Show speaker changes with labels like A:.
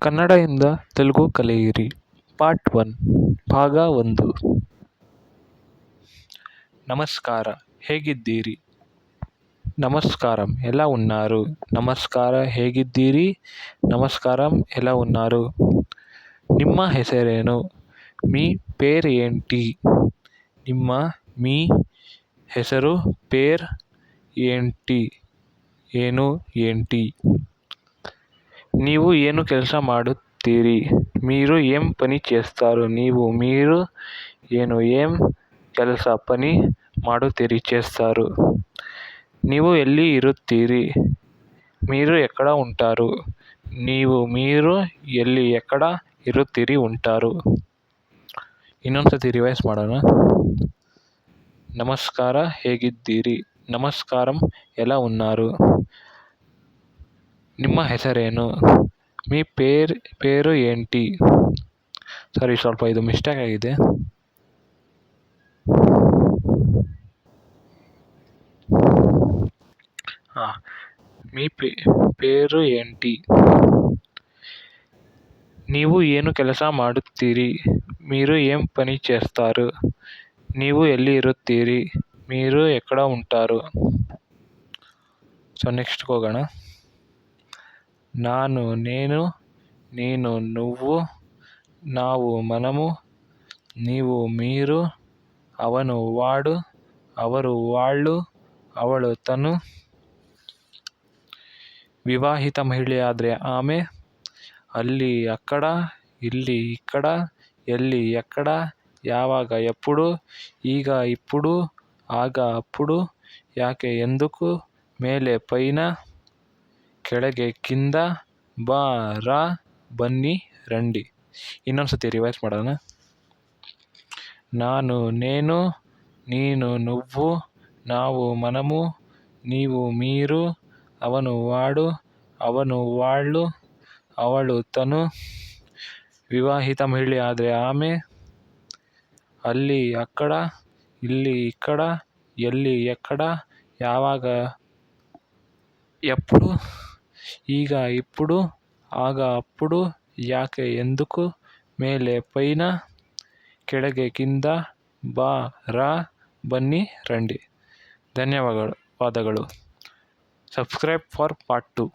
A: ಕನ್ನಡದಿಂದ ತೆಲುಗು ಕಲಿಯಿರಿ ಪಾರ್ಟ್ 1 ಭಾಗ 1. ನಮಸ್ಕಾರ, ಹೇಗಿದ್ದೀರಿ? నమస్కారం, ఎలా ఉన్నారు? ನಮಸ್ಕಾರ, ಹೇಗಿದ್ದೀರಿ? నమస్కారం, ఎలా ఉన్నారు? ನಿಮ್ಮ ಹೆಸರೇನು? మీ పేరు ఏంటి? మీ ಹೆಸರು పేరు ఏంటి? ఏంటి? ನೀವು ಏನು ಕೆಲಸ ಮಾಡುತ್ತೀರಿ? మీరు ఏం పని చేస్తారు? మీరు ఏం ಕೆಲಸ పని ಮಾಡುತ್ತೀರಿ చేస్తారు? ನೀವು ಎಲ್ಲಿ ಇರುತ್ತೀರಿ? మీరు ఎక్కడ ఉంటారు? మీరు ಎಲ್ಲಿ ఎక్కడ ಇರುತ್ತೀರಿ ఉంటారు? ಇನ್ನೊಂದ್ಸತಿ ರಿವೈಸ್ ಮಾಡೋಣ. ನಮಸ್ಕಾರ, ಹೇಗಿದ್ದೀರಿ? ನಮಸ್ಕಾರಂ, ఎలా ఉన్నారు? ನಿಮ್ಮ ಹೆಸರೇನು? మీ పేరు ఏంటి? ಸಾರಿ, ಸ್ವಲ್ಪ ಇದು ಮಿಸ್ಟೇಕ್ ಆಗಿದೆ. మీ పేరు ఏంటి? ನೀವು ಏನು ಕೆಲಸ ಮಾಡುತ್ತೀರಿ? మీరు ఏం పని చేస్తారు? ನೀವು ಎಲ್ಲಿ ಇರುತ್ತೀರಿ? మీరు ఎక్కడ ఉంటారు? ಸೊ ನೆಕ್ಸ್ಟ್ ಹೋಗೋಣ. ನಾನು, నేను, ನೀನು, నువ్వు, ನಾವು, మనము, ನೀವು, మీరు, ಅವನು, వాడు, ಅವರು, వాళ్ళు, ಅವಳು, ತನು. ವಿವಾಹಿತ ಮಹಿಳೆಯಾದರೆ ಆమె. ಅಲ್ಲಿ, ಅక్కడ, ಇಲ್ಲಿ, ఇక్కడ, ಎಲ್ಲಿ, ಎక్కడ, ಯಾವಾಗ, ಎప్పుడు, ಈಗ, ఇప్పుడు, ಆಗ, ಅప్పుడు, ಯಾಕೆ, ఎందుకు, ಮೇಲೆ, ಪೈನ, ಕೆಳಗೆ, ಕಿಂದ, ಬಾ, ರಾ, ಬನ್ನಿ, ರಂಡಿ. ಇನ್ನೊಂದ್ಸತಿ ರಿವೈಸ್ ಮಾಡೋಣ. ನಾನು, నేను, ನೀನು, నువ్వు, ನಾವು, మనము, ನೀವು, మీరు, ಅವನು, వాడు, ಅವನು, వాళ్ళు, ಅವಳು, ತನು. ವಿವಾಹಿತ ಮಹಿಳೆಯಾದರೆ ಆమె. ಅಲ್ಲಿ, ಅక్కడ, ಇಲ್ಲಿ, ఇక్కడ, ಎಲ್ಲಿ, ఎక్కడ, ಯಾವಾಗ, ఎప్పుడు, ಈಗ, ఇప్పుడు, ಆಗ, ಅప్పుడు, ಯಾಕೆ, ఎందుకు, ಮೇಲೆ, ಪೈನ, ಕೆಳಗೆ, ಕಿಂದ, ಬಾ, ರಾ, ಬನ್ನಿ, ರಂಡಿ. ಧನ್ಯವಾದಗಳು. Subscribe for part 2.